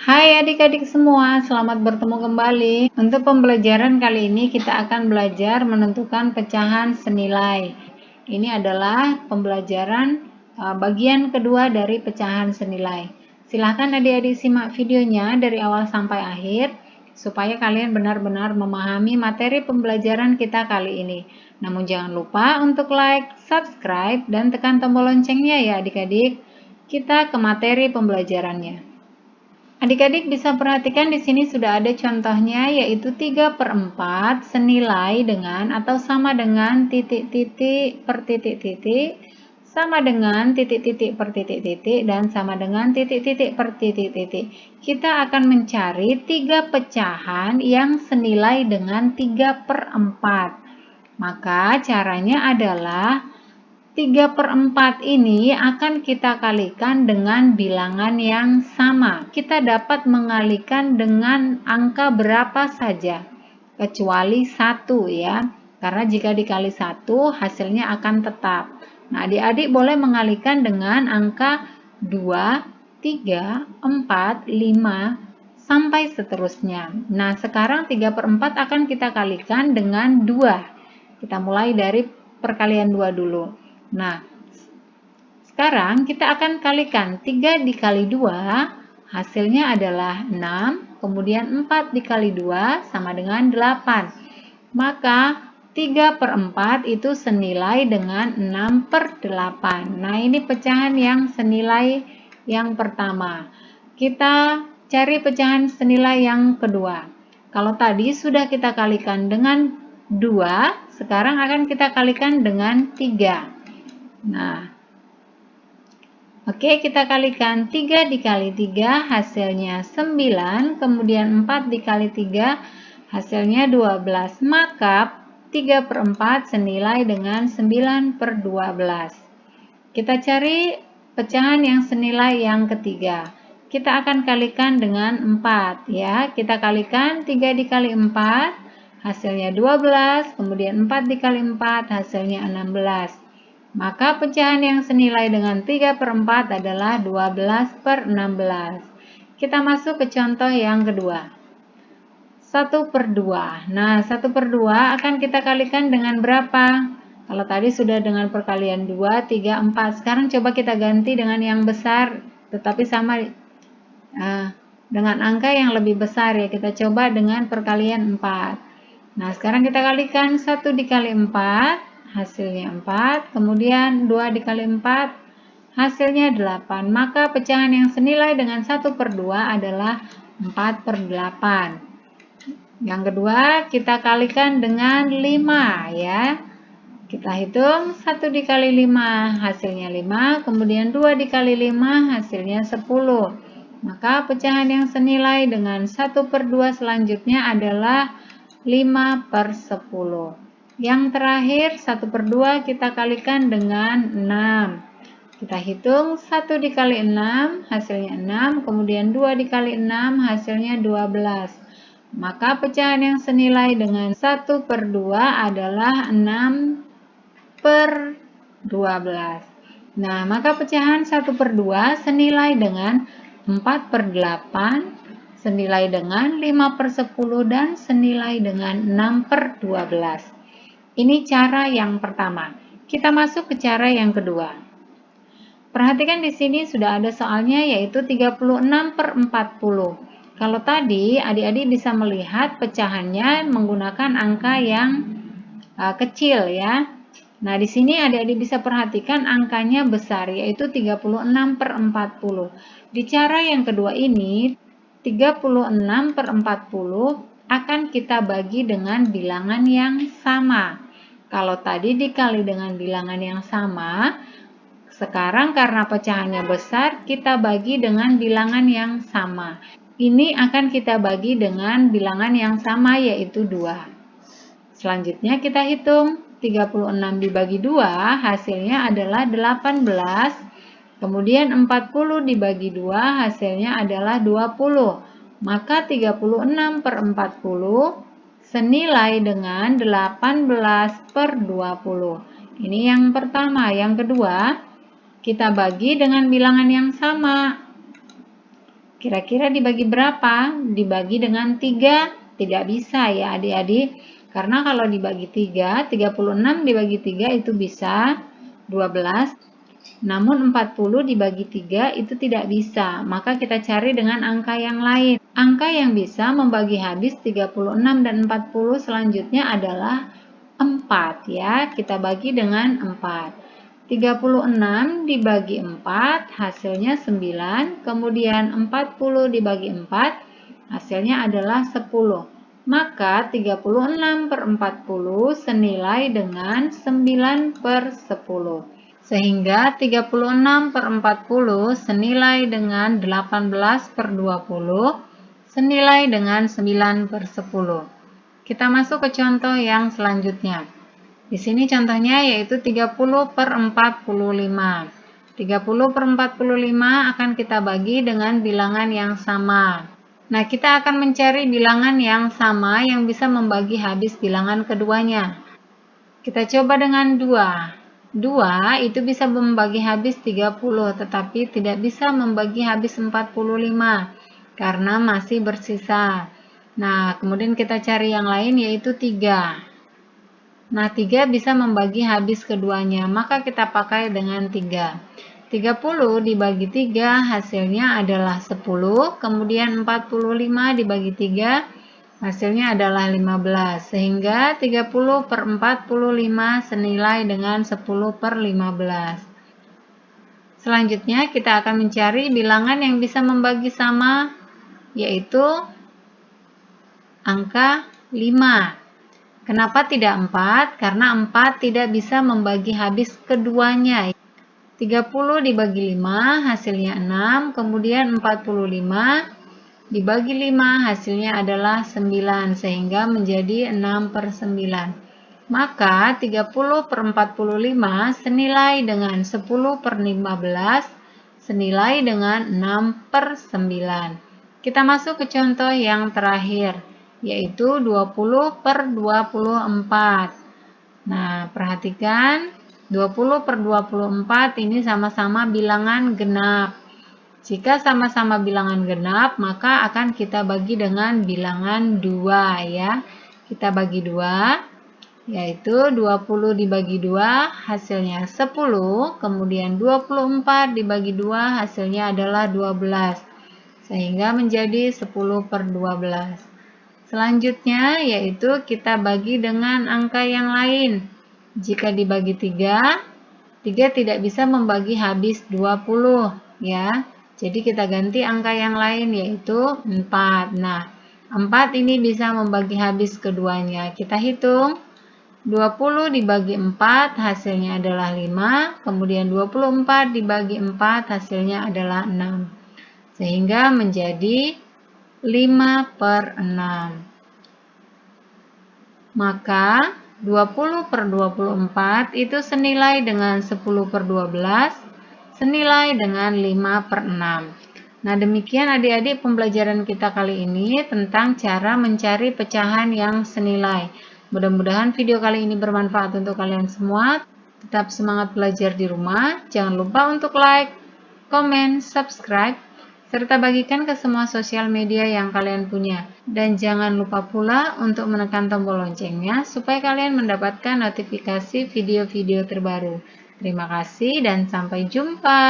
Hai adik-adik semua, selamat bertemu kembali. Untuk pembelajaran kali ini kita akan belajar menentukan pecahan senilai. Ini adalah pembelajaran bagian kedua dari pecahan senilai. Silahkan adik-adik simak videonya dari awal sampai akhir supaya kalian benar-benar memahami materi pembelajaran kita kali ini. Namun jangan lupa untuk like, subscribe, dan tekan tombol loncengnya ya adik-adik. Kita ke materi pembelajarannya. Adik-adik bisa perhatikan di sini sudah ada contohnya, yaitu 3/4 senilai dengan atau sama dengan titik-titik per titik-titik, sama dengan titik-titik per titik-titik, dan sama dengan titik-titik per titik-titik. Kita akan mencari 3 pecahan yang senilai dengan 3/4. Maka caranya adalah 3/4 ini akan kita kalikan dengan bilangan yang sama. Kita dapat mengalikan dengan angka berapa saja, kecuali 1 ya. Karena jika dikali 1 hasilnya akan tetap. Nah, adik-adik boleh mengalikan dengan angka 2, 3, 4, 5, sampai seterusnya. Nah, sekarang 3/4 akan kita kalikan dengan 2. Kita mulai dari perkalian 2 dulu. Nah, sekarang kita akan kalikan 3 dikali 2, hasilnya adalah 6, kemudian 4 dikali 2 sama dengan 8. Maka 3/4 itu senilai dengan 6/8. Nah, ini pecahan yang senilai yang pertama. Kita cari pecahan senilai yang kedua. Kalau tadi sudah kita kalikan dengan 2, sekarang akan kita kalikan dengan 3. Nah, oke, kita kalikan 3 dikali 3 hasilnya 9, kemudian 4 dikali 3 hasilnya 12. Maka 3/4 senilai dengan 9/12. Kita cari pecahan yang senilai yang ketiga. Kita akan kalikan dengan 4 ya. Kita kalikan 3 dikali 4 hasilnya 12, kemudian 4 dikali 4 hasilnya 16. Maka pecahan yang senilai dengan 3/4 adalah 12/16. Kita masuk ke contoh yang kedua. 1/2. Nah, 1/2 akan kita kalikan dengan berapa? Kalau tadi sudah dengan perkalian 2, 3, 4. Sekarang coba kita ganti dengan yang besar, tetapi sama dengan angka yang lebih besar ya. Kita coba dengan perkalian 4. Nah, sekarang kita kalikan 1 dikali 4. Hasilnya 4, kemudian 2 dikali 4, hasilnya 8. Maka pecahan yang senilai dengan 1/2 adalah 4/8. Yang kedua, kita kalikan dengan 5 ya. Kita hitung 1 dikali 5, hasilnya 5, kemudian 2 dikali 5, hasilnya 10. Maka pecahan yang senilai dengan 1/2 selanjutnya adalah 5/10. Yang terakhir, 1/2 kita kalikan dengan 6. Kita hitung 1 dikali 6, hasilnya 6, kemudian 2 dikali 6, hasilnya 12. Maka pecahan yang senilai dengan 1/2 adalah 6/12. Nah, maka pecahan 1/2 senilai dengan 4/8, senilai dengan 5/10, dan senilai dengan 6/12. Ini cara yang pertama. Kita masuk ke cara yang kedua. Perhatikan di sini sudah ada soalnya, yaitu 36/40. Kalau tadi adik-adik bisa melihat pecahannya menggunakan angka yang kecil ya. Nah, di sini adik-adik bisa perhatikan angkanya besar, yaitu 36/40. Di cara yang kedua ini, 36/40 akan kita bagi dengan bilangan yang sama. Kalau tadi dikali dengan bilangan yang sama, sekarang karena pecahannya besar, kita bagi dengan bilangan yang sama. Ini akan kita bagi dengan bilangan yang sama, yaitu 2. Selanjutnya kita hitung 36 dibagi 2, hasilnya adalah 18. Kemudian 40 dibagi 2, hasilnya adalah 20. Maka 36/40 senilai dengan 18/20. Ini yang pertama. Yang kedua, kita bagi dengan bilangan yang sama. Kira-kira dibagi berapa? Dibagi dengan 3? Tidak bisa ya adik-adik. Karena kalau dibagi 3, 36 dibagi 3 itu bisa 12. Namun 40 dibagi 3 itu tidak bisa. Maka kita cari dengan angka yang lain. Angka yang bisa membagi habis 36 dan 40 selanjutnya adalah 4 ya. Kita bagi dengan 4. 36 dibagi 4 hasilnya 9, kemudian 40 dibagi 4 hasilnya adalah 10. Maka 36 per 40 senilai dengan 9 per 10. Sehingga 36 per 40 senilai dengan 18 per 20 senilai dengan 9 per 10. Kita masuk ke contoh yang selanjutnya. Di sini contohnya yaitu 30 per 45. 30 per 45 akan kita bagi dengan bilangan yang sama. Nah, kita akan mencari bilangan yang sama yang bisa membagi habis bilangan keduanya. Kita coba dengan 2. 2 itu bisa membagi habis 30, tetapi tidak bisa membagi habis 45 karena masih bersisa. Nah, kemudian kita cari yang lain yaitu 3. Nah, 3 bisa membagi habis keduanya, maka kita pakai dengan 3. 30 dibagi 3 hasilnya adalah 10, kemudian 45 dibagi 3 hasilnya adalah 15, sehingga 30 per 45 senilai dengan 10 per 15. Selanjutnya kita akan mencari bilangan yang bisa membagi sama, yaitu angka 5. Kenapa tidak 4? Karena 4 tidak bisa membagi habis keduanya. 30 dibagi 5 hasilnya 6, kemudian 45 dibagi 5 hasilnya adalah 9, sehingga menjadi 6 per 9. Maka 30 per 45 senilai dengan 10 per 15 senilai dengan 6 per 9. Kita masuk ke contoh yang terakhir, yaitu 20 per 24. Nah, perhatikan 20 per 24 ini sama-sama bilangan genap. Jika sama-sama bilangan genap, maka akan kita bagi dengan bilangan 2 ya. Kita bagi 2, yaitu 20 dibagi 2 hasilnya 10, kemudian 24 dibagi 2 hasilnya adalah 12, sehingga menjadi 10 per 12. Selanjutnya yaitu kita bagi dengan angka yang lain. Jika dibagi 3, 3 tidak bisa membagi habis 20 ya. Jadi kita ganti angka yang lain yaitu 4. Nah, 4 ini bisa membagi habis keduanya. Kita hitung. 20 dibagi 4 hasilnya adalah 5, kemudian 24 dibagi 4 hasilnya adalah 6. Sehingga menjadi 5 per 6. Maka 20 per 24 itu senilai dengan 10 per 12, senilai dengan 5 per 6. Nah, demikian adik-adik pembelajaran kita kali ini tentang cara mencari pecahan yang senilai. Mudah-mudahan video kali ini bermanfaat untuk kalian semua. Tetap semangat belajar di rumah. Jangan lupa untuk like, komen, subscribe, serta bagikan ke semua sosial media yang kalian punya. Dan jangan lupa pula untuk menekan tombol loncengnya supaya kalian mendapatkan notifikasi video-video terbaru. Terima kasih dan sampai jumpa.